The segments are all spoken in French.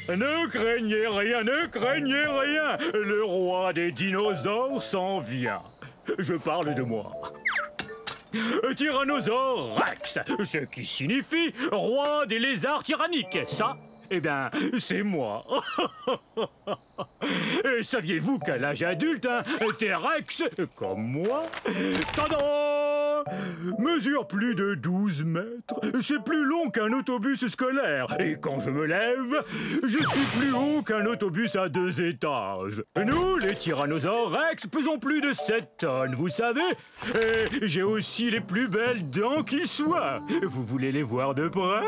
Ne craignez rien, ne craignez rien. Le roi des dinosaures s'en vient. Je parle de moi. Tyrannosaure Rex, ce qui signifie roi des lézards tyranniques. Ça, eh bien, c'est moi. Et saviez-vous qu'à l'âge adulte, un T-Rex, comme moi, tada, mesure plus de 12 mètres. C'est plus long qu'un autobus scolaire. Et quand je me lève, je suis plus haut qu'un autobus à 2 étages. Nous, les tyrannosaures Rex, pesons plus de 7 tonnes, vous savez. Et j'ai aussi les plus belles dents qui soient. Vous voulez les voir de près ?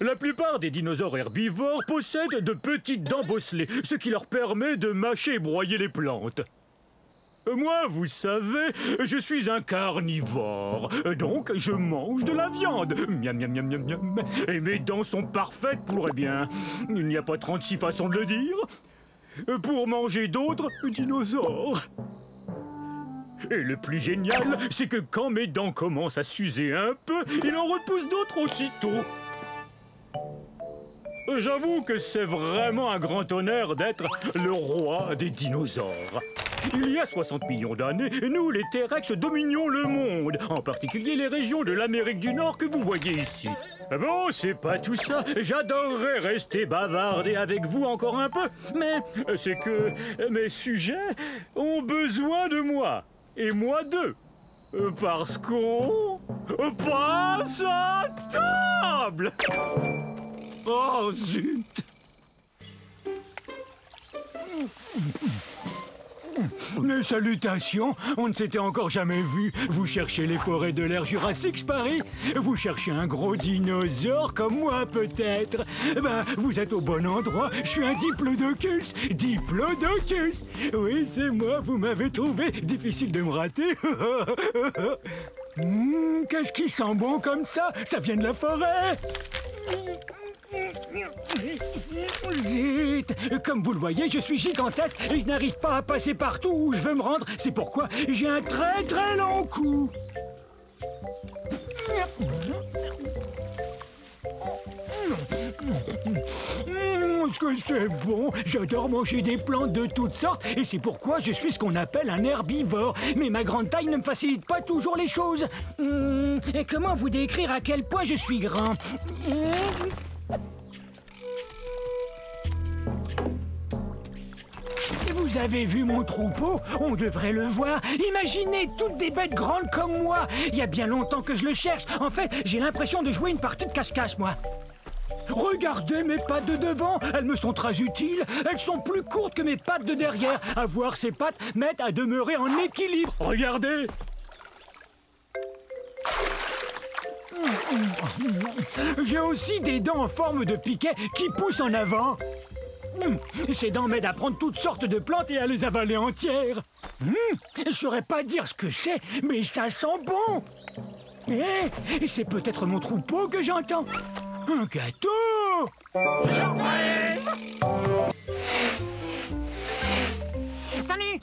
La plupart des dinosaures herbivores possèdent de petites dents bosselées, ce qui leur permet de mâcher et broyer les plantes. Moi, vous savez, je suis un carnivore, donc je mange de la viande. Miam, miam, miam, miam, miam. Et mes dents sont parfaites pour, eh bien, il n'y a pas 36 façons de le dire, pour manger d'autres dinosaures. Et le plus génial, c'est que quand mes dents commencent à s'user un peu, il en repousse d'autres aussitôt. J'avoue que c'est vraiment un grand honneur d'être le roi des dinosaures. Il y a 60 millions d'années, nous, les T-Rex, dominions le monde, en particulier les régions de l'Amérique du Nord que vous voyez ici. Bon, c'est pas tout ça. J'adorerais rester bavarder avec vous encore un peu, mais c'est que mes sujets ont besoin de moi, et moi d'eux. Parce qu'on passe à table. Oh, zut! Mes salutations, on ne s'était encore jamais vu. Vous cherchez les forêts de l'ère Jurassique, Paris? Vous cherchez un gros dinosaure comme moi, peut-être? Ben, vous êtes au bon endroit. Je suis un diplodocus. Diplodocus! Oui, c'est moi, vous m'avez trouvé. Difficile de me rater. Qu'est-ce qui sent bon comme ça? Ça vient de la forêt! Zut! Comme vous le voyez, je suis gigantesque et je n'arrive pas à passer partout où je veux me rendre. C'est pourquoi j'ai un très très long cou. Est-ce que c'est bon? J'adore manger des plantes de toutes sortes et c'est pourquoi je suis ce qu'on appelle un herbivore. Mais ma grande taille ne me facilite pas toujours les choses. Comment vous décrire à quel point je suis grand? Vous avez vu mon troupeau? On devrait le voir. Imaginez toutes des bêtes grandes comme moi. Il y a bien longtemps que je le cherche. En fait, j'ai l'impression de jouer une partie de cache-cache, moi. Regardez mes pattes de devant, elles me sont très utiles. Elles sont plus courtes que mes pattes de derrière. Avoir ces pattes m'aide à demeurer en équilibre. Regardez. J'ai aussi des dents en forme de piquet qui poussent en avant. Ces dents m'aident à prendre toutes sortes de plantes et à les avaler entières. Je saurais pas dire ce que c'est, mais ça sent bon. Et c'est peut-être mon troupeau que j'entends. Un gâteau! Surprise! Salut!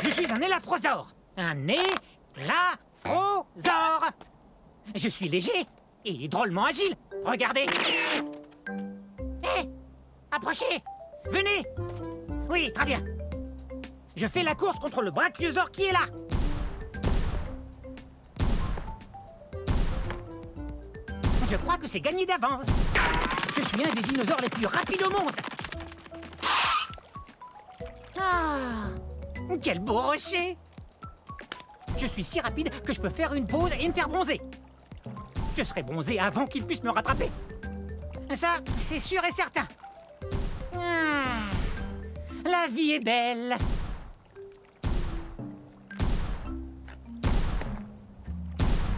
Je suis un élafrosaure. Un élafrosaure. Je suis léger et drôlement agile. Regardez. Hé! Approchez! Venez! Oui, très bien. Je fais la course contre le brachiosaure qui est là. Je crois que c'est gagné d'avance. Je suis un des dinosaures les plus rapides au monde. Ah! Quel beau rocher! Je suis si rapide que je peux faire une pause et me faire bronzer. Je serai bronzé avant qu'il puisse me rattraper. Ça, c'est sûr et certain. Ah, la vie est belle.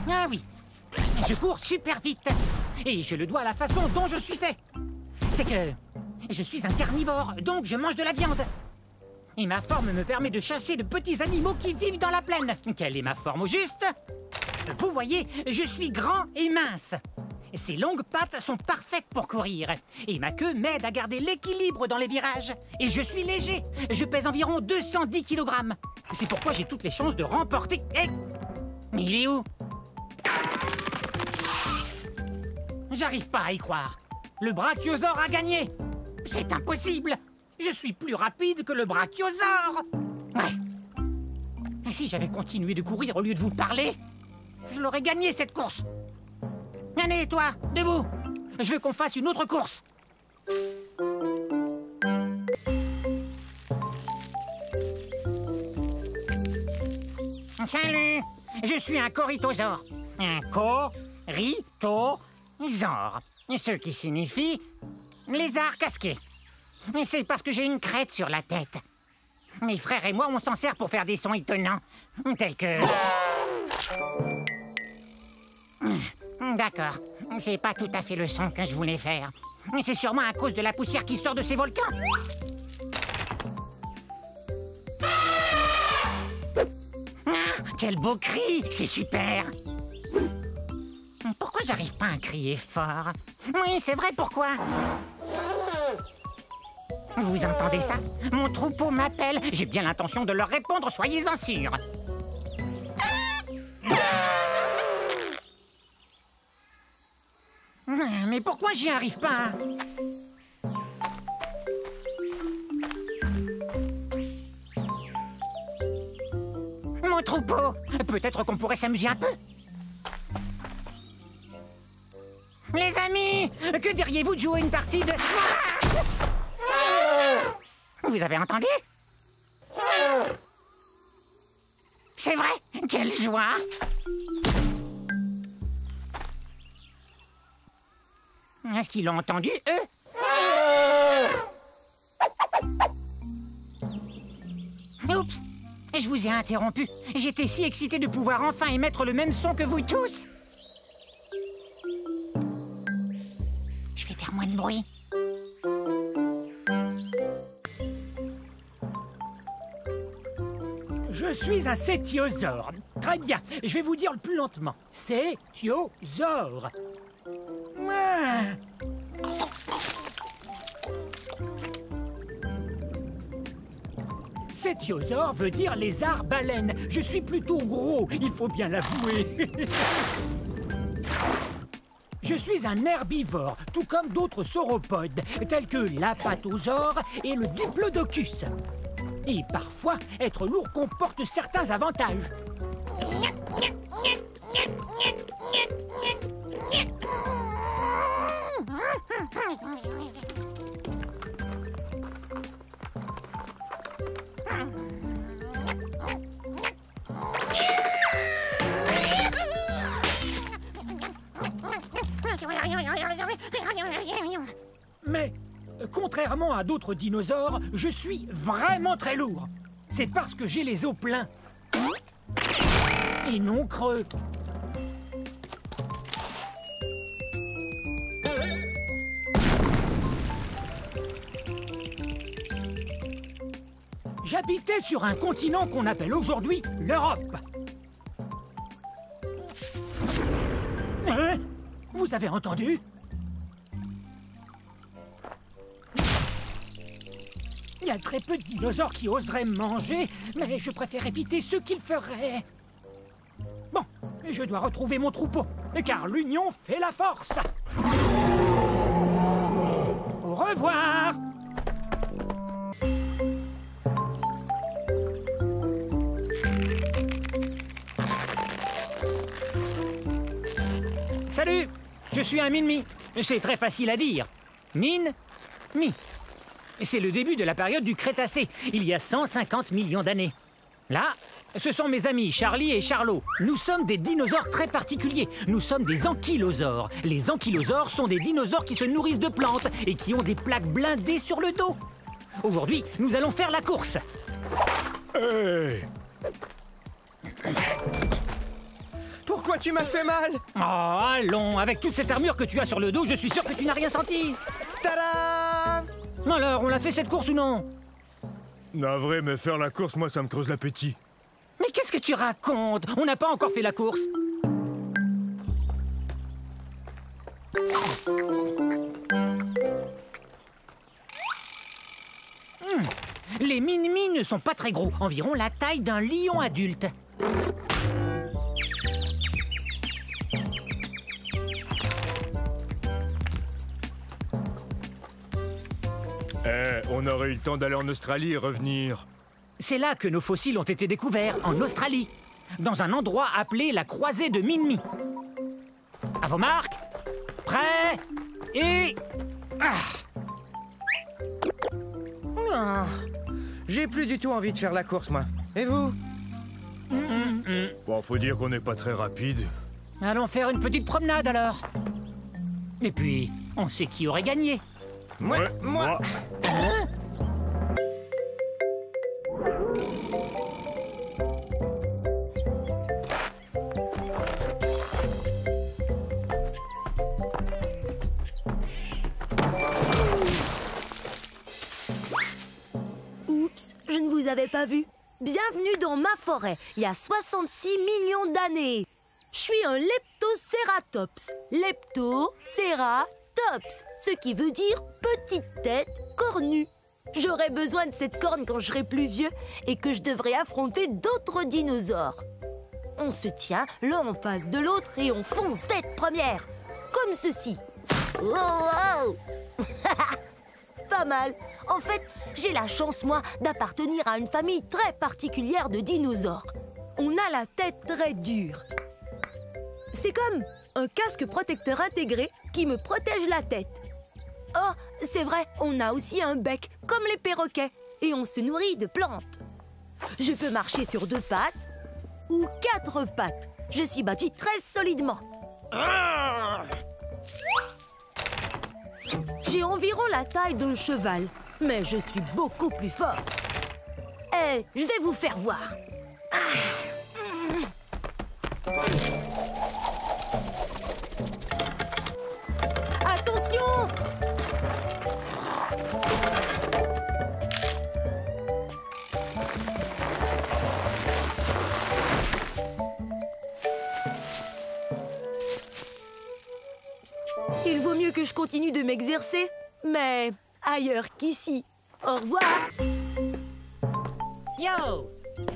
Ah oui, je cours super vite. Et je le dois à la façon dont je suis fait. C'est que je suis un carnivore, donc je mange de la viande. Et ma forme me permet de chasser de petits animaux qui vivent dans la plaine. Quelle est ma forme au juste? Vous voyez, je suis grand et mince. Ces longues pattes sont parfaites pour courir. Et ma queue m'aide à garder l'équilibre dans les virages. Et je suis léger. Je pèse environ 210 kg. C'est pourquoi j'ai toutes les chances de remporter... Eh! Mais il est où? J'arrive pas à y croire. Le brachiosaure a gagné. C'est impossible. Je suis plus rapide que le brachiosaure. Ouais. Et si j'avais continué de courir au lieu de vous parler, je l'aurais gagné cette course. Allez, toi, debout. Je veux qu'on fasse une autre course. Salut, je suis un corythosaure. Un corythosaure, ce qui signifie lézard casqué. C'est parce que j'ai une crête sur la tête. Mes frères et moi, on s'en sert pour faire des sons étonnants, tels que... D'accord, c'est pas tout à fait le son que je voulais faire. C'est sûrement à cause de la poussière qui sort de ces volcans. Quel beau cri! C'est super! Pourquoi j'arrive pas à crier fort? Oui, c'est vrai, pourquoi? Vous entendez ça? Mon troupeau m'appelle. J'ai bien l'intention de leur répondre, soyez-en sûrs. Mais pourquoi j'y arrive pas? Mon troupeau, peut-être qu'on pourrait s'amuser un peu. Les amis, que diriez-vous de jouer une partie de... Vous avez entendu? C'est vrai? Quelle joie! Est-ce qu'ils l'ont entendu, eux? Oups! Je vous ai interrompu. J'étais si excité de pouvoir enfin émettre le même son que vous tous. Je vais faire moins de bruit. Je suis un cétiosaure. Très bien, je vais vous dire le plus lentement. Cétiosaure. Ah. Cétiosaure veut dire lézard-baleine. Je suis plutôt gros, il faut bien l'avouer. Je suis un herbivore, tout comme d'autres sauropodes, tels que l'apatosaure et le diplodocus. Et parfois, être lourd comporte certains avantages. Mais, contrairement à d'autres dinosaures, je suis vraiment très lourd. C'est parce que j'ai les os pleins. Et non creux. J'habitais sur un continent qu'on appelle aujourd'hui l'Europe. Hein? Vous avez entendu? Il y a très peu de dinosaures qui oseraient me manger, mais je préfère éviter ceux qui le feraient. Bon, je dois retrouver mon troupeau, car l'union fait la force. Au revoir. Salut, je suis un Minmi. C'est très facile à dire. Min-mi. C'est le début de la période du Crétacé, il y a 150 millions d'années. Là, ce sont mes amis Charlie et Charlot. Nous sommes des dinosaures très particuliers. Nous sommes des ankylosaures. Les ankylosaures sont des dinosaures qui se nourrissent de plantes et qui ont des plaques blindées sur le dos. Aujourd'hui, nous allons faire la course. Hey! Pourquoi tu m'as fait mal? Oh, allons, avec toute cette armure que tu as sur le dos, je suis sûr que tu n'as rien senti. Tada! Alors, on l'a fait cette course ou non? Navré, mais faire la course, moi, ça me creuse l'appétit. Mais qu'est-ce que tu racontes? On n'a pas encore fait la course. Les Minmi ne sont pas très gros, environ la taille d'un lion adulte. On aurait eu le temps d'aller en Australie et revenir. C'est là que nos fossiles ont été découverts, en Australie, dans un endroit appelé la croisée de Minmi. À vos marques, prêts et... Ah, j'ai plus du tout envie de faire la course, moi. Et vous? Bon, faut dire qu'on n'est pas très rapide. Allons faire une petite promenade alors. Et puis, on sait qui aurait gagné. Moi. Oups, je ne vous avais pas vu. Bienvenue dans ma forêt, il y a 66 millions d'années. Je suis un Leptoceratops. Leptoceratops, ce qui veut dire petite tête cornue. J'aurai besoin de cette corne quand je serai plus vieux et que je devrai affronter d'autres dinosaures. On se tient l'un en face de l'autre et on fonce tête première, comme ceci. Oh, oh. Pas mal. En fait, j'ai la chance, moi, d'appartenir à une famille très particulière de dinosaures. On a la tête très dure. C'est comme un casque protecteur intégré qui me protège la tête. Oh, c'est vrai, on a aussi un bec, comme les perroquets, et on se nourrit de plantes. Je peux marcher sur 2 pattes ou 4 pattes. Je suis bâti très solidement. J'ai environ la taille d'un cheval, mais je suis beaucoup plus fort. Je vais vous faire voir. Attention! Il vaut mieux que je continue de m'exercer, mais ailleurs qu'ici. Au revoir! Yo!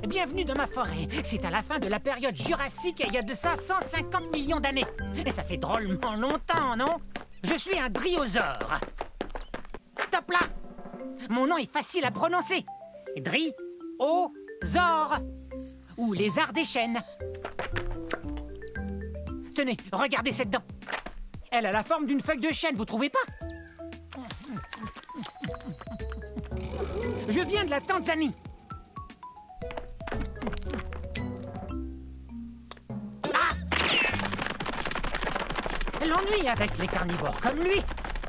Bienvenue dans ma forêt. C'est à la fin de la période jurassique et il y a de ça 150 millions d'années. Et ça fait drôlement longtemps, non? Je suis un dryosaure. Top là! Mon nom est facile à prononcer. Dryosaure. Ou lézard des chênes. Tenez, regardez cette dent. Elle a la forme d'une feuille de chêne, vous trouvez pas? Je viens de la Tanzanie. L'ennui avec les carnivores comme lui,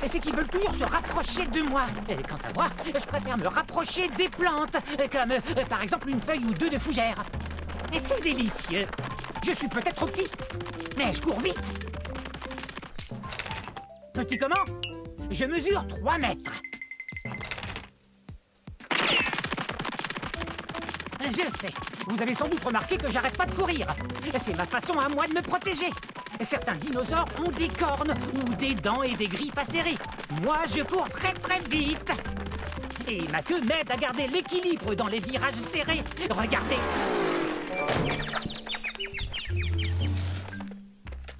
c'est qu'ils veulent toujours se rapprocher de moi. Et quant à moi, je préfère me rapprocher des plantes, comme par exemple une feuille ou 2 de fougère. Et c'est délicieux. Je suis peut-être petit, mais je cours vite. Petit comment? Je mesure 3 mètres. Je sais, vous avez sans doute remarqué que j'arrête pas de courir. C'est ma façon à moi de me protéger. Certains dinosaures ont des cornes ou des dents et des griffes acérées. Moi, je cours très très vite. Et ma queue m'aide à garder l'équilibre dans les virages serrés. Regardez.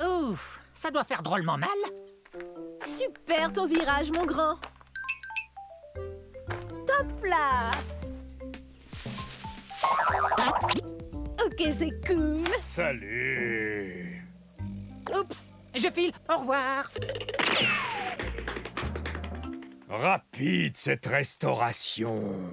Ouf, ça doit faire drôlement mal. Super ton virage, mon grand. Top là! Ok, c'est cool. Salut! Oups, je file, au revoir. Rapide, cette restauration.